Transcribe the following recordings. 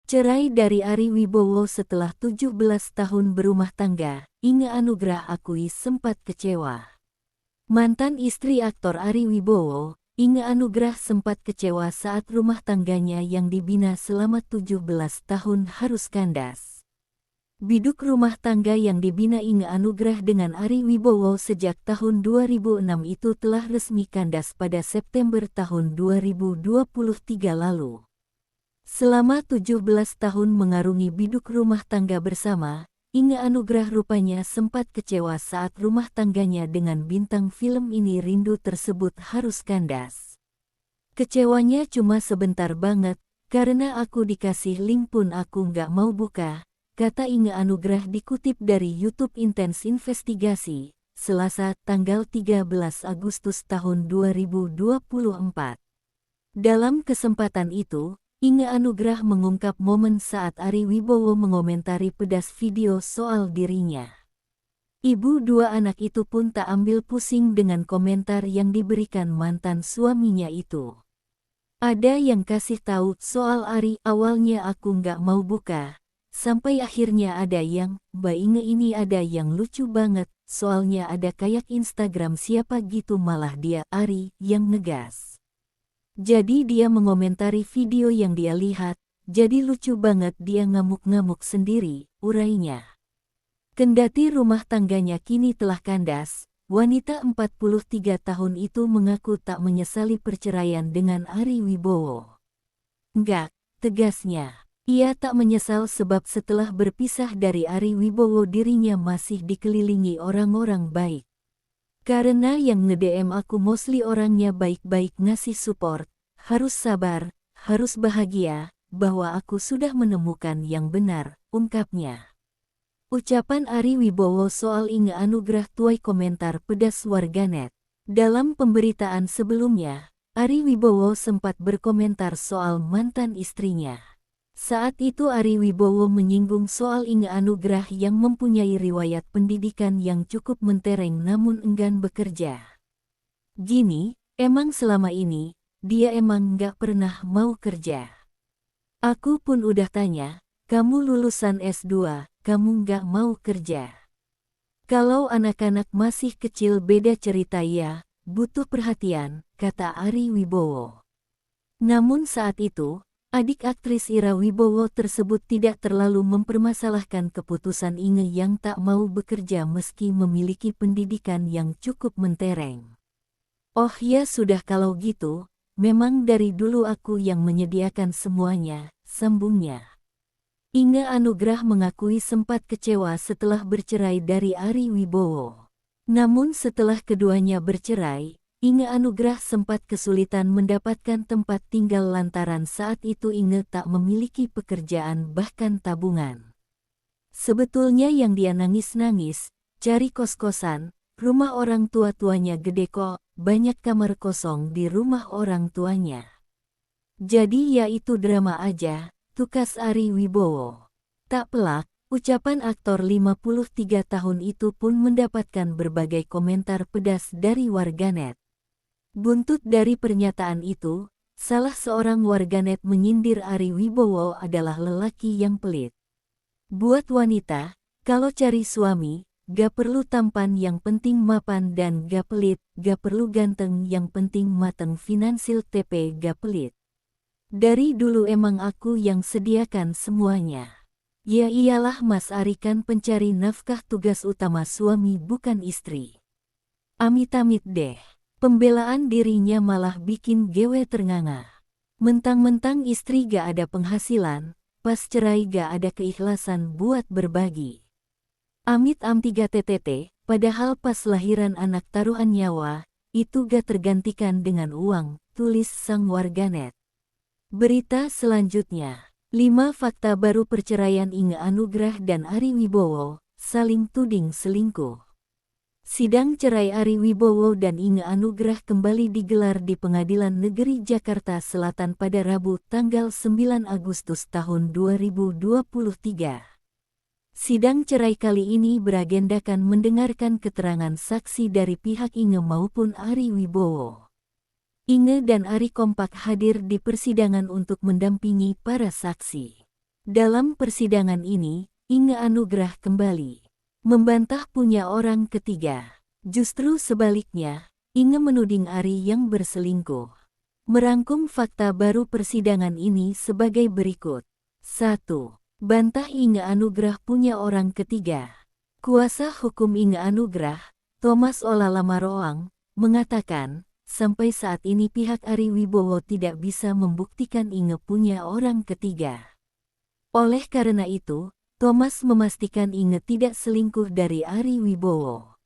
Cerai dari Ari Wibowo setelah 17 tahun berumah tangga, Inge Anugrah akui sempat kecewa. Mantan istri aktor Ari Wibowo, Inge Anugrah sempat kecewa saat rumah tangganya yang dibina selama 17 tahun harus kandas. Biduk rumah tangga yang dibina Inge Anugrah dengan Ari Wibowo sejak tahun 2006 itu telah resmi kandas pada September tahun 2023 lalu. Selama 17 tahun mengarungi biduk rumah tangga bersama, Inge Anugrah rupanya sempat kecewa saat rumah tangganya dengan bintang film ini rindu tersebut harus kandas. Kecewanya cuma sebentar banget, karena aku dikasih link pun aku nggak mau buka, kata Inge Anugrah dikutip dari YouTube Intense Investigasi, Selasa tanggal 13 Agustus tahun 2024. Dalam kesempatan itu, Inge Anugrah mengungkap momen saat Ari Wibowo mengomentari pedas video soal dirinya. Ibu dua anak itu pun tak ambil pusing dengan komentar yang diberikan mantan suaminya itu. Ada yang kasih tahu soal Ari, awalnya aku nggak mau buka, sampai akhirnya ada yang, Mbak Inge ini ada yang lucu banget, soalnya ada kayak Instagram siapa gitu malah dia, Ari, yang ngegas. Jadi dia mengomentari video yang dia lihat, jadi lucu banget dia ngamuk-ngamuk sendiri, urainya. Kendati rumah tangganya kini telah kandas, wanita 43 tahun itu mengaku tak menyesali perceraian dengan Ari Wibowo. Enggak, tegasnya. Ia tak menyesal sebab setelah berpisah dari Ari Wibowo dirinya masih dikelilingi orang-orang baik. Karena yang nge-DM aku mostly orangnya baik-baik ngasih support, harus sabar, harus bahagia, bahwa aku sudah menemukan yang benar, ungkapnya. Ucapan Ari Wibowo soal Inge Anugrah tuai komentar pedas warganet. Dalam pemberitaan sebelumnya, Ari Wibowo sempat berkomentar soal mantan istrinya. Saat itu Ari Wibowo menyinggung soal Inge Anugrah yang mempunyai riwayat pendidikan yang cukup mentereng namun enggan bekerja. Gini, emang selama ini, dia emang nggak pernah mau kerja. Aku pun udah tanya, kamu lulusan S2, kamu nggak mau kerja. Kalau anak-anak masih kecil beda cerita ya, butuh perhatian, kata Ari Wibowo. Namun saat itu, adik aktris Ira Wibowo tersebut tidak terlalu mempermasalahkan keputusan Inge yang tak mau bekerja meski memiliki pendidikan yang cukup mentereng. Oh ya sudah kalau gitu, memang dari dulu aku yang menyediakan semuanya, sambungnya. Inge Anugrah mengakui sempat kecewa setelah bercerai dari Ari Wibowo. Namun setelah keduanya bercerai, Inge Anugrah sempat kesulitan mendapatkan tempat tinggal lantaran saat itu Inge tak memiliki pekerjaan bahkan tabungan. Sebetulnya yang dia nangis-nangis, cari kos-kosan, rumah orang tua-tuanya gede kok, banyak kamar kosong di rumah orang tuanya. Jadi ya itu drama aja, tukas Ari Wibowo. Tak pelak, ucapan aktor 53 tahun itu pun mendapatkan berbagai komentar pedas dari warganet. Buntut dari pernyataan itu, salah seorang warganet menyindir Ari Wibowo adalah lelaki yang pelit. Buat wanita, kalau cari suami, gak perlu tampan yang penting mapan dan gak pelit, gak perlu ganteng yang penting mateng finansil TP gak pelit. Dari dulu emang aku yang sediakan semuanya. Ya iyalah Mas Ari kan pencari nafkah tugas utama suami bukan istri. Amit-amit deh. Pembelaan dirinya malah bikin gewe ternganga. Mentang-mentang istri gak ada penghasilan, pas cerai gak ada keikhlasan buat berbagi. Amit-am 3TTT, padahal pas lahiran anak taruhan nyawa, itu gak tergantikan dengan uang, tulis sang warganet. Berita selanjutnya, 5 fakta baru perceraian Inge Anugrah dan Ari Wibowo, saling tuding selingkuh. Sidang cerai Ari Wibowo dan Inge Anugrah kembali digelar di Pengadilan Negeri Jakarta Selatan pada Rabu tanggal 9 Agustus tahun 2023. Sidang cerai kali ini beragendakan mendengarkan keterangan saksi dari pihak Inge maupun Ari Wibowo. Inge dan Ari kompak hadir di persidangan untuk mendampingi para saksi. Dalam persidangan ini, Inge Anugrah kembali membantah punya orang ketiga. Justru sebaliknya, Inge menuding Ari yang berselingkuh. Merangkum fakta baru persidangan ini sebagai berikut. 1. Bantah Inge Anugrah punya orang ketiga. Kuasa hukum Inge Anugrah, Thomas Olalamaroang, mengatakan, sampai saat ini pihak Ari Wibowo tidak bisa membuktikan Inge punya orang ketiga. Oleh karena itu, Thomas memastikan Inge tidak selingkuh dari Ari Wibowo.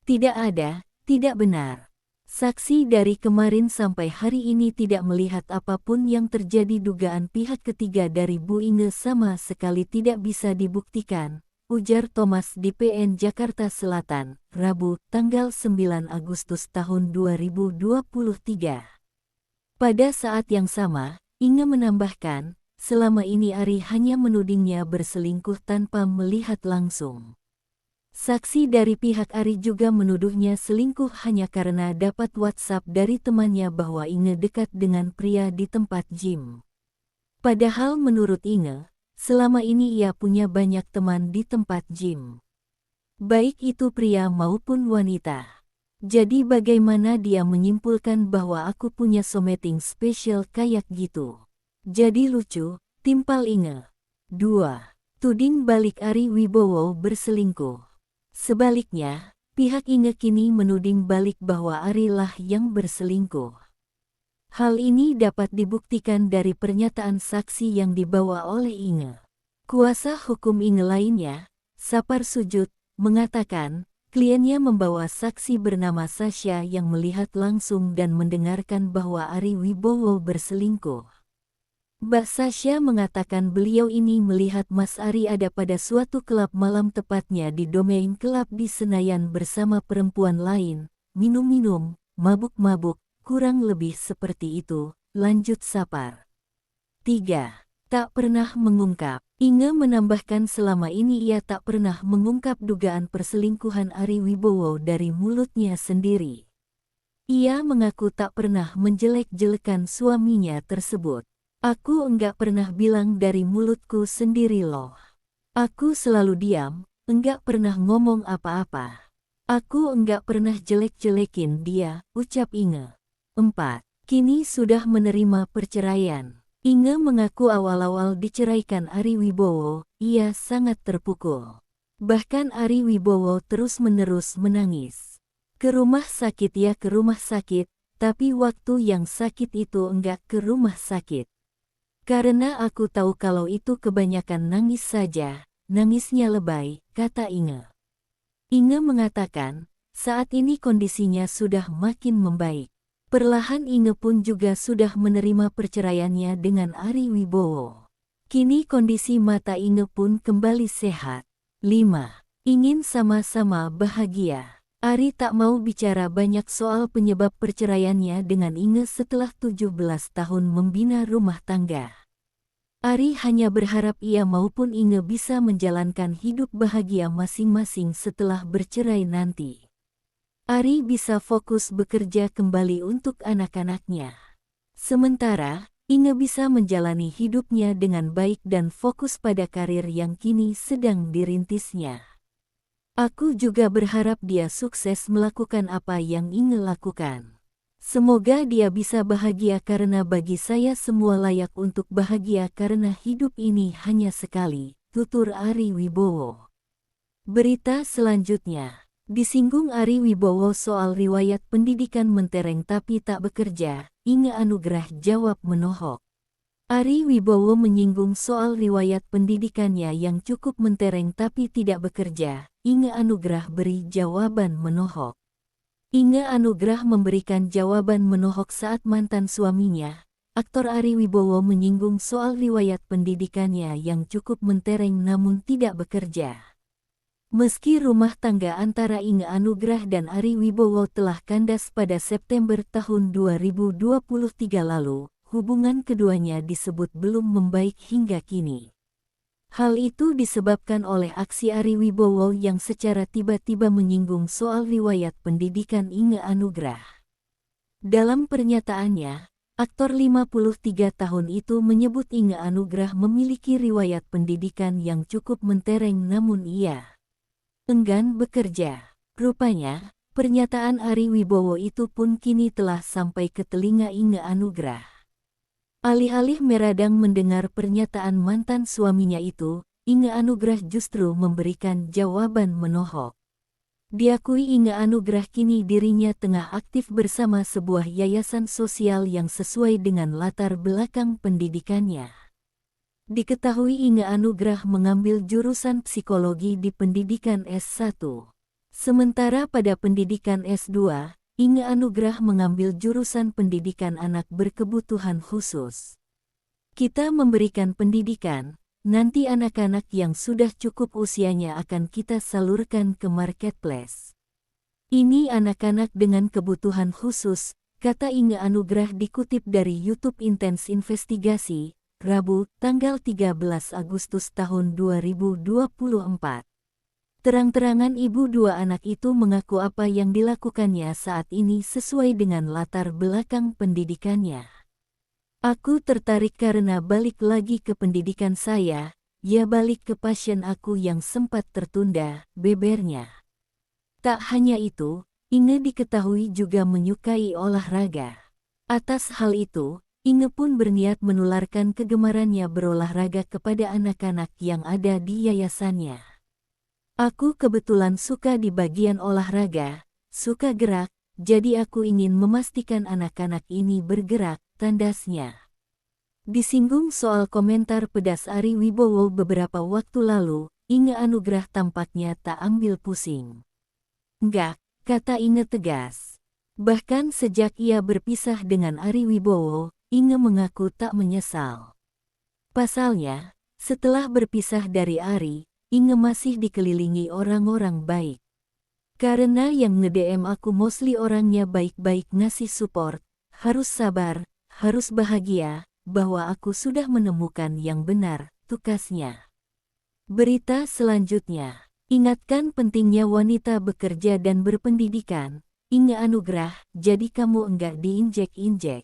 Tidak ada, tidak benar. Saksi dari kemarin sampai hari ini tidak melihat apapun yang terjadi. Dugaan pihak ketiga dari Bu Inge sama sekali tidak bisa dibuktikan, ujar Thomas di PN Jakarta Selatan, Rabu, tanggal 9 Agustus tahun 2023. Pada saat yang sama, Inge menambahkan, selama ini Ari hanya menudingnya berselingkuh tanpa melihat langsung. Saksi dari pihak Ari juga menuduhnya selingkuh hanya karena dapat WhatsApp dari temannya bahwa Inge dekat dengan pria di tempat gym. Padahal menurut Inge, selama ini ia punya banyak teman di tempat gym. Baik itu pria maupun wanita. Jadi bagaimana dia menyimpulkan bahwa aku punya something spesial kayak gitu? Jadi lucu, timpal Inge. 2. Tuding balik Ari Wibowo berselingkuh. Sebaliknya, pihak Inge kini menuding balik bahwa Ari lah yang berselingkuh. Hal ini dapat dibuktikan dari pernyataan saksi yang dibawa oleh Inge. Kuasa hukum Inge lainnya, Sapar Sujud, mengatakan, kliennya membawa saksi bernama Sasha yang melihat langsung dan mendengarkan bahwa Ari Wibowo berselingkuh. Mbak Sasha mengatakan beliau ini melihat Mas Ari ada pada suatu klub malam, tepatnya di Domain Club di Senayan bersama perempuan lain, minum-minum, mabuk-mabuk, kurang lebih seperti itu, lanjut Sapar. 3. Tak pernah mengungkap. Inge menambahkan selama ini ia tak pernah mengungkap dugaan perselingkuhan Ari Wibowo dari mulutnya sendiri. Ia mengaku tak pernah menjelek-jelekan suaminya tersebut. Aku enggak pernah bilang dari mulutku sendiri loh. Aku selalu diam, enggak pernah ngomong apa-apa. Aku enggak pernah jelek-jelekin dia, ucap Inge. 4. Kini sudah menerima perceraian. Inge mengaku awal-awal diceraikan Ari Wibowo, ia sangat terpukul. Bahkan Ari Wibowo terus-menerus menangis. Ke rumah sakit ya ke rumah sakit, tapi waktu yang sakit itu enggak ke rumah sakit. Karena aku tahu kalau itu kebanyakan nangis saja, nangisnya lebay, kata Inge. Inge mengatakan, saat ini kondisinya sudah makin membaik. Perlahan Inge pun juga sudah menerima perceraiannya dengan Ari Wibowo. Kini kondisi mata Inge pun kembali sehat. 5. Ingin sama-sama bahagia. Ari tak mau bicara banyak soal penyebab perceraiannya dengan Inge setelah 17 tahun membina rumah tangga. Ari hanya berharap ia maupun Inge bisa menjalankan hidup bahagia masing-masing setelah bercerai nanti. Ari bisa fokus bekerja kembali untuk anak-anaknya. Sementara, Inge bisa menjalani hidupnya dengan baik dan fokus pada karir yang kini sedang dirintisnya. Aku juga berharap dia sukses melakukan apa yang Inge lakukan. Semoga dia bisa bahagia karena bagi saya semua layak untuk bahagia karena hidup ini hanya sekali, tutur Ari Wibowo. Berita selanjutnya, disinggung Ari Wibowo soal riwayat pendidikan mentereng tapi tak bekerja, Inge Anugrah jawab menohok. Ari Wibowo menyinggung soal riwayat pendidikannya yang cukup mentereng tapi tidak bekerja. Inge Anugrah beri jawaban menohok. Inge Anugrah memberikan jawaban menohok saat mantan suaminya, aktor Ari Wibowo menyinggung soal riwayat pendidikannya yang cukup mentereng namun tidak bekerja. Meski rumah tangga antara Inge Anugrah dan Ari Wibowo telah kandas pada September tahun 2023 lalu, hubungan keduanya disebut belum membaik hingga kini. Hal itu disebabkan oleh aksi Ari Wibowo yang secara tiba-tiba menyinggung soal riwayat pendidikan Inge Anugrah. Dalam pernyataannya, Aktor 53 tahun itu menyebut Inge Anugrah memiliki riwayat pendidikan yang cukup mentereng namun ia enggan bekerja. Rupanya, pernyataan Ari Wibowo itu pun kini telah sampai ke telinga Inge Anugrah. Alih-alih meradang mendengar pernyataan mantan suaminya itu, Inge Anugrah justru memberikan jawaban menohok. Diakui Inge Anugrah kini dirinya tengah aktif bersama sebuah yayasan sosial yang sesuai dengan latar belakang pendidikannya. Diketahui Inge Anugrah mengambil jurusan psikologi di pendidikan S1. Sementara pada pendidikan S2, Inge Anugrah mengambil jurusan pendidikan anak berkebutuhan khusus. Kita memberikan pendidikan, nanti anak-anak yang sudah cukup usianya akan kita salurkan ke marketplace. Ini anak-anak dengan kebutuhan khusus, kata Inge Anugrah dikutip dari YouTube Intens Investigasi, Rabu, tanggal 13 Agustus tahun 2024. Terang-terangan ibu dua anak itu mengaku apa yang dilakukannya saat ini sesuai dengan latar belakang pendidikannya. Aku tertarik karena balik lagi ke pendidikan saya, ya balik ke passion aku yang sempat tertunda, bebernya. Tak hanya itu, Inge diketahui juga menyukai olahraga. Atas hal itu, Inge pun berniat menularkan kegemarannya berolahraga kepada anak-anak yang ada di yayasannya. Aku kebetulan suka di bagian olahraga, suka gerak, jadi aku ingin memastikan anak-anak ini bergerak, tandasnya. Disinggung soal komentar pedas Ari Wibowo beberapa waktu lalu, Inge Anugrah tampaknya tak ambil pusing. Enggak, kata Inge tegas. Bahkan sejak ia berpisah dengan Ari Wibowo, Inge mengaku tak menyesal. Pasalnya, setelah berpisah dari Ari, Inge masih dikelilingi orang-orang baik. Karena yang nge-DM aku mostly orangnya baik-baik ngasih support, harus sabar, harus bahagia, bahwa aku sudah menemukan yang benar, tukasnya. Berita selanjutnya, ingatkan pentingnya wanita bekerja dan berpendidikan, Inge Anugrah, jadi kamu enggak diinjek-injek.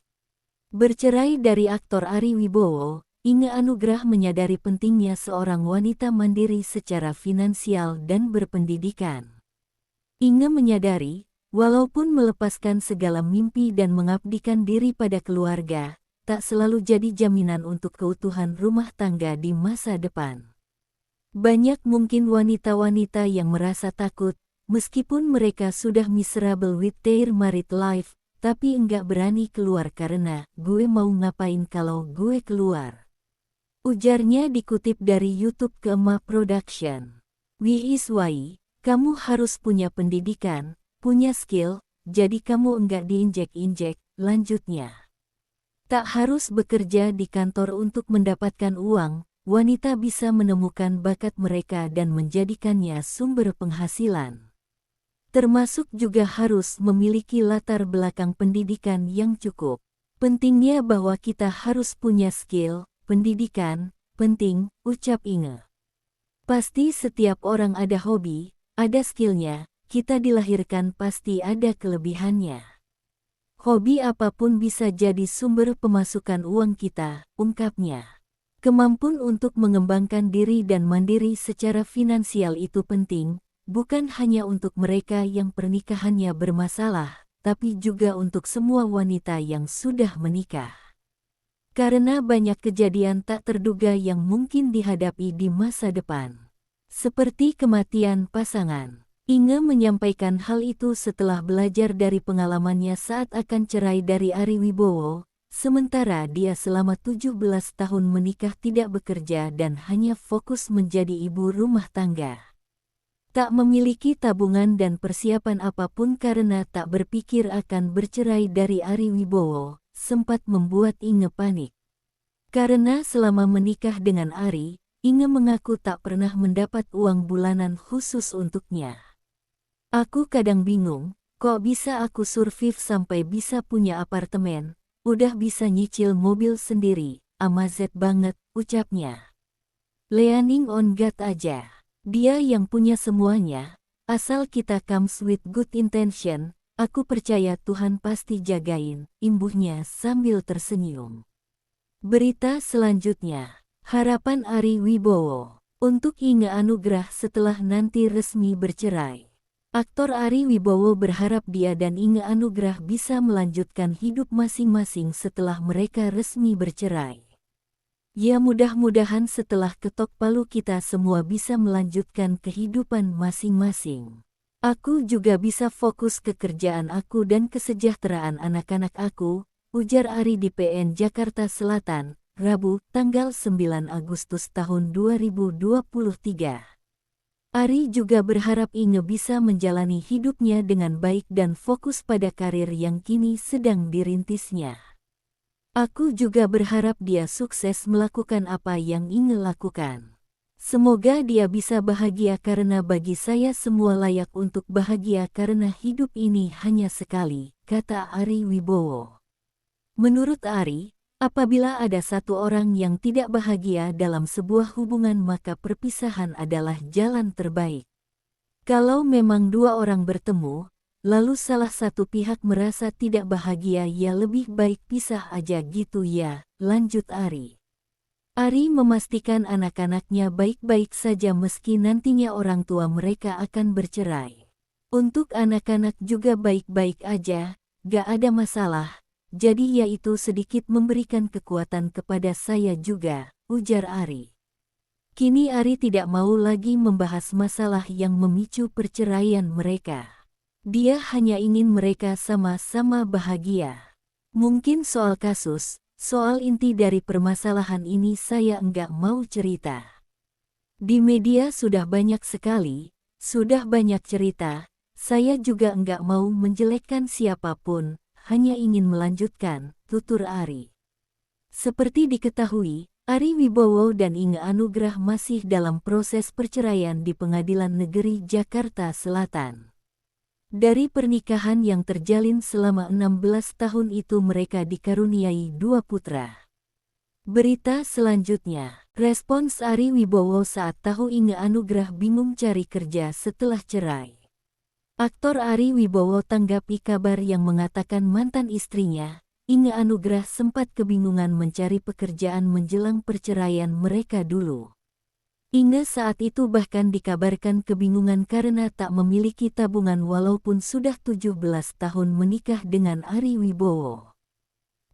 Bercerai dari aktor Ari Wibowo, Inge Anugrah menyadari pentingnya seorang wanita mandiri secara finansial dan berpendidikan. Inge menyadari, walaupun melepaskan segala mimpi dan mengabdikan diri pada keluarga, tak selalu jadi jaminan untuk keutuhan rumah tangga di masa depan. Banyak mungkin wanita-wanita yang merasa takut, meskipun mereka sudah miserable with their married life, tapi enggak berani keluar karena, gue mau ngapain kalau gue keluar. Ujarnya dikutip dari YouTube Keema Production. Wiswai, kamu harus punya pendidikan, punya skill, jadi kamu enggak diinjek-injek, lanjutnya. Tak harus bekerja di kantor untuk mendapatkan uang, wanita bisa menemukan bakat mereka dan menjadikannya sumber penghasilan. Termasuk juga harus memiliki latar belakang pendidikan yang cukup. Pentingnya bahwa kita harus punya skill, pendidikan, penting, ucap Inge. Pasti setiap orang ada hobi, ada skillnya, kita dilahirkan pasti ada kelebihannya. Hobi apapun bisa jadi sumber pemasukan uang kita, ungkapnya. Kemampuan untuk mengembangkan diri dan mandiri secara finansial itu penting, bukan hanya untuk mereka yang pernikahannya bermasalah, tapi juga untuk semua wanita yang sudah menikah. Karena banyak kejadian tak terduga yang mungkin dihadapi di masa depan. Seperti kematian pasangan. Inge menyampaikan hal itu setelah belajar dari pengalamannya saat akan cerai dari Ari Wibowo, sementara dia selama 17 tahun menikah tidak bekerja dan hanya fokus menjadi ibu rumah tangga. Tak memiliki tabungan dan persiapan apapun karena tak berpikir akan bercerai dari Ari Wibowo, sempat membuat Inge panik. Karena selama menikah dengan Ari, Inge mengaku tak pernah mendapat uang bulanan khusus untuknya. Aku kadang bingung, kok bisa aku survive sampai bisa punya apartemen, udah bisa nyicil mobil sendiri, amazed banget, ucapnya. Leaning on God aja, dia yang punya semuanya, asal kita comes with good intention, Aku percaya Tuhan pasti jagain, imbuhnya sambil tersenyum. Berita selanjutnya, harapan Ari Wibowo untuk Inge Anugrah setelah nanti resmi bercerai. Aktor Ari Wibowo berharap dia dan Inge Anugrah bisa melanjutkan hidup masing-masing setelah mereka resmi bercerai. Ya, mudah-mudahan setelah ketok palu kita semua bisa melanjutkan kehidupan masing-masing. Aku juga bisa fokus ke kerjaan aku dan kesejahteraan anak-anak aku, ujar Ari di PN Jakarta Selatan, Rabu, tanggal 9 Agustus tahun 2023. Ari juga berharap Inge bisa menjalani hidupnya dengan baik dan fokus pada karir yang kini sedang dirintisnya. Aku juga berharap dia sukses melakukan apa yang Inge lakukan. Semoga dia bisa bahagia karena bagi saya semua layak untuk bahagia karena hidup ini hanya sekali, kata Ari Wibowo. Menurut Ari, apabila ada satu orang yang tidak bahagia dalam sebuah hubungan maka perpisahan adalah jalan terbaik. Kalau memang dua orang bertemu, lalu salah satu pihak merasa tidak bahagia ya lebih baik pisah aja gitu ya, lanjut Ari. Ari memastikan anak-anaknya baik-baik saja meski nantinya orang tua mereka akan bercerai. Untuk anak-anak juga baik-baik aja, gak ada masalah, jadi ya itu sedikit memberikan kekuatan kepada saya juga, ujar Ari. Kini Ari tidak mau lagi membahas masalah yang memicu perceraian mereka. Dia hanya ingin mereka sama-sama bahagia. Mungkin soal kasus, soal inti dari permasalahan ini saya enggak mau cerita. Di media sudah banyak sekali, sudah banyak cerita, saya juga enggak mau menjelekkan siapapun, hanya ingin melanjutkan, tutur Ari. Seperti diketahui, Ari Wibowo dan Inge Anugrah masih dalam proses perceraian di Pengadilan Negeri Jakarta Selatan. Dari pernikahan yang terjalin selama 16 tahun itu mereka dikaruniai 2 putra. Berita selanjutnya, respons Ari Wibowo saat tahu Inge Anugrah bingung cari kerja setelah cerai. Aktor Ari Wibowo tanggapi kabar yang mengatakan mantan istrinya, Inge Anugrah sempat kebingungan mencari pekerjaan menjelang perceraian mereka dulu. Inge saat itu bahkan dikabarkan kebingungan karena tak memiliki tabungan walaupun sudah 17 tahun menikah dengan Ari Wibowo.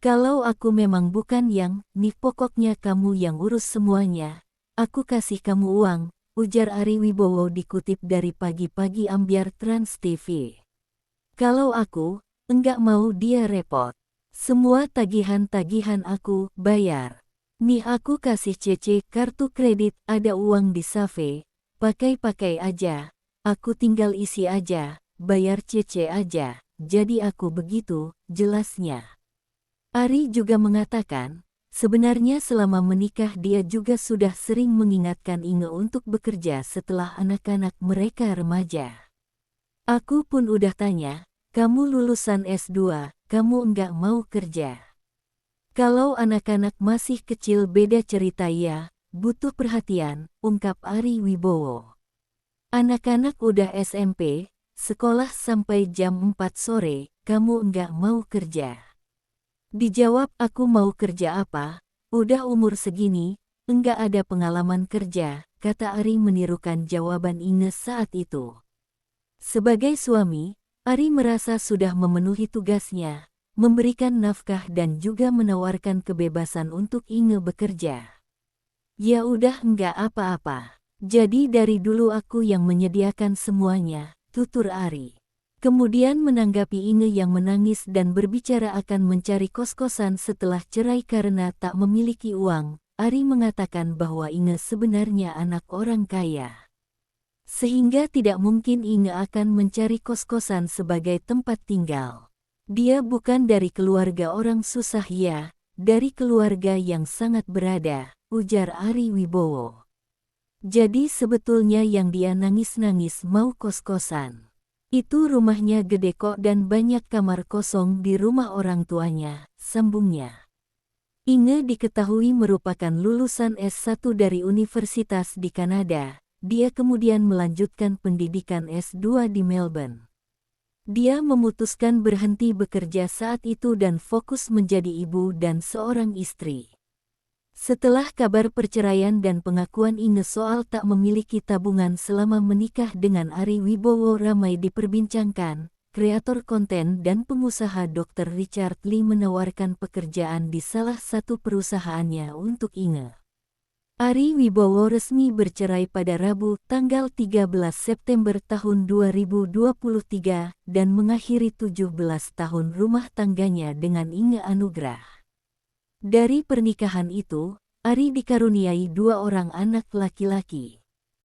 Kalau aku memang bukan yang, nih pokoknya kamu yang urus semuanya, aku kasih kamu uang, ujar Ari Wibowo dikutip dari Pagi-Pagi Ambyar Trans TV. Kalau aku, enggak mau dia repot. Semua tagihan-tagihan aku bayar. Nih aku kasih CC kartu kredit, ada uang di Save, pakai-pakai aja, aku tinggal isi aja, bayar CC aja, jadi aku begitu, jelasnya. Ari juga mengatakan, sebenarnya selama menikah dia juga sudah sering mengingatkan Inge untuk bekerja setelah anak-anak mereka remaja. Aku pun udah tanya, kamu lulusan S2, kamu enggak mau kerja. Kalau anak-anak masih kecil beda cerita ya, butuh perhatian, ungkap Ari Wibowo. Anak-anak udah SMP, sekolah sampai jam 4 sore, kamu enggak mau kerja. Dijawab aku mau kerja apa, udah umur segini, enggak ada pengalaman kerja, kata Ari menirukan jawaban Inge saat itu. Sebagai suami, Ari merasa sudah memenuhi tugasnya, memberikan nafkah dan juga menawarkan kebebasan untuk Inge bekerja. Ya udah enggak apa-apa. Jadi dari dulu aku yang menyediakan semuanya, tutur Ari. Kemudian menanggapi Inge yang menangis dan berbicara akan mencari kos-kosan setelah cerai karena tak memiliki uang, Ari mengatakan bahwa Inge sebenarnya anak orang kaya. Sehingga tidak mungkin Inge akan mencari kos-kosan sebagai tempat tinggal. Dia bukan dari keluarga orang susah ya, dari keluarga yang sangat berada, ujar Ari Wibowo. Jadi sebetulnya yang dia nangis-nangis mau kos-kosan. Itu rumahnya gede kok dan banyak kamar kosong di rumah orang tuanya, sambungnya. Inge diketahui merupakan lulusan S1 dari universitas di Kanada, dia kemudian melanjutkan pendidikan S2 di Melbourne. Dia memutuskan berhenti bekerja saat itu dan fokus menjadi ibu dan seorang istri. Setelah kabar perceraian dan pengakuan Inge soal tak memiliki tabungan selama menikah dengan Ari Wibowo ramai diperbincangkan, kreator konten dan pengusaha Dr. Richard Lee menawarkan pekerjaan di salah satu perusahaannya untuk Inge. Ari Wibowo resmi bercerai pada Rabu tanggal 13 September tahun 2023 dan mengakhiri 17 tahun rumah tangganya dengan Inge Anugrah. Dari pernikahan itu, Ari dikaruniai 2 orang anak laki-laki.